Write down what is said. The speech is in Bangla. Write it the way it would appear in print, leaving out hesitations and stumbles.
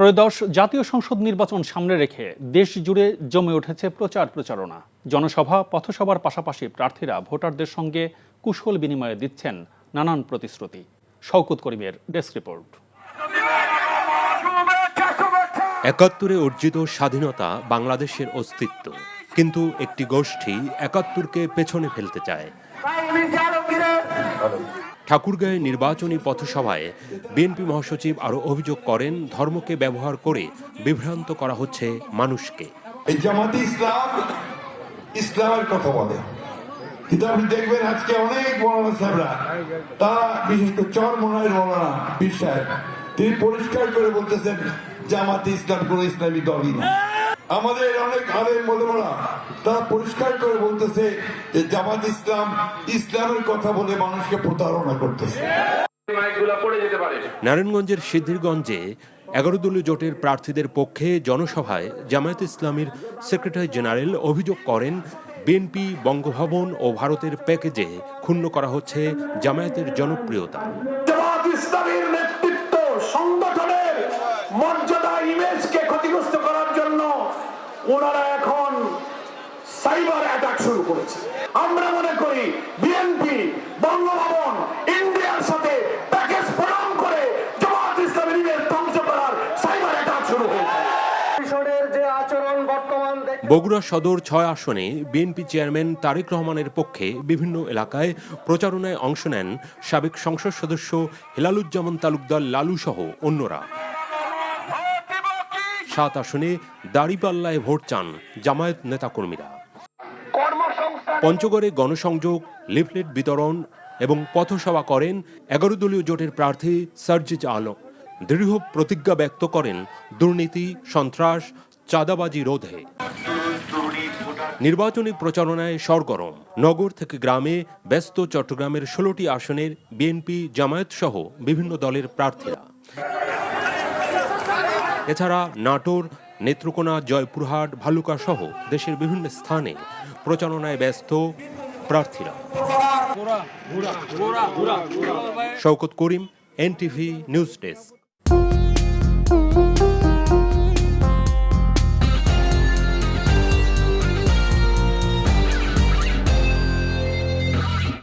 ত্রয়োদশ জাতীয় সংসদ নির্বাচন সামনে রেখে দেশ জুড়ে জমে উঠেছে প্রচারণা। জনসভা, পথসভার পাশাপাশি প্রার্থীরা ভোটারদের সঙ্গে কুশল বিনিময়ে দিচ্ছেন নানান প্রতিশ্রুতি। শওকত করিমের ডেস্ক রিপোর্ট। ৭১-এ অর্জিত স্বাধীনতা বাংলাদেশের অস্তিত্ব, কিন্তু একটি গোষ্ঠী ৭১-কে পেছনে ফেলতে চায়। ঠাকুরগাঁয়ে নির্বাচনী পথসভায় বিএনপি মহাসচিব আরও অভিযোগ করেন, ধর্মকে ব্যবহার করে বিভ্রান্ত করা হচ্ছে মানুষকে। জামাতে ইসলামের কথা বলে, কিন্তু আপনি দেখবেন আজকে অনেক মৌলানা সাহেবরা, তারা বিশেষ করে চরমোনাইয়ের মৌলানা পীর সাহেব, তিনি পরিষ্কার করে বলতেছেন জামাতে ইসলাম কোন ইসলামী দলই না। আমাদের অনেক আলেম ওলামারা তারা পরিষ্কার করে বলতেছে যে জামাত ইসলামের কথা বলে মানুষকে প্রতারণা করতেছে। নারায়ণগঞ্জের সিদ্ধিরগঞ্জে ১১ দলীয় জোটের প্রার্থীদের পক্ষে জনসভায় জামায়াতে ইসলামীর সেক্রেটারি জেনারেল অভিযোগ করেন, বিএনপি, বঙ্গভবন ও ভারতের প্যাকেজে ক্ষুণ্ণ করা হচ্ছে জামায়াতের জনপ্রিয়তা। জামায়াত ইসলামীর নেতৃত্ব সংগঠনের মর্যাদা, ইমেজকে ক্ষতিগ্রস্ত করার জন্য ওনারা এখন সাইবার অ্যাটাক শুরু করেছে। আমরা মনে করি বিএনপি, বঙ্গভবন, ইন্ডিয়ার সাথে প্যাকেজ প্রদান করে জামায়াত ইসলামীর ইমেজ ধ্বংস করার সাইবার অ্যাটাক শুরু হয়েছে। বগুড়া সদর ৬ আসনে বিএনপি চেয়ারম্যান তারেক রহমানের পক্ষে বিভিন্ন এলাকায় প্রচারণায় অংশ নেন সাবেক সংসদ সদস্য হেলালুজ্জামান তালুকদার লালু সহ অন্যরা। ৭ আসনে দাঁড়িপাল্লায় ভোট চান জামায়াত নেতাকর্মীরা। পঞ্চগড়ে গণসংযোগ, লিফলেট বিতরণ এবং পথসভা করেন ১১ দলীয় জোটের প্রার্থী সার্জিজ আলম। দৃঢ় প্রতিজ্ঞা ব্যক্ত করেন দুর্নীতি, সন্ত্রাস, চাঁদাবাজি রোধে। নির্বাচনী প্রচারণায় সরগরম নগর থেকে গ্রামে ব্যস্ত চট্টগ্রামের ১৬টি আসনের বিএনপি, জামায়াত সহ বিভিন্ন দলের প্রার্থীরা। এছাড়া নাটোর, নেত্রকোনা, জয়পুরহাট, ভালুকা সহ দেশের বিভিন্ন স্থানে প্রচারণায় ব্যস্ত প্রার্থীরা। শওকত করিম, এনটিভি নিউজ ডেস্ক।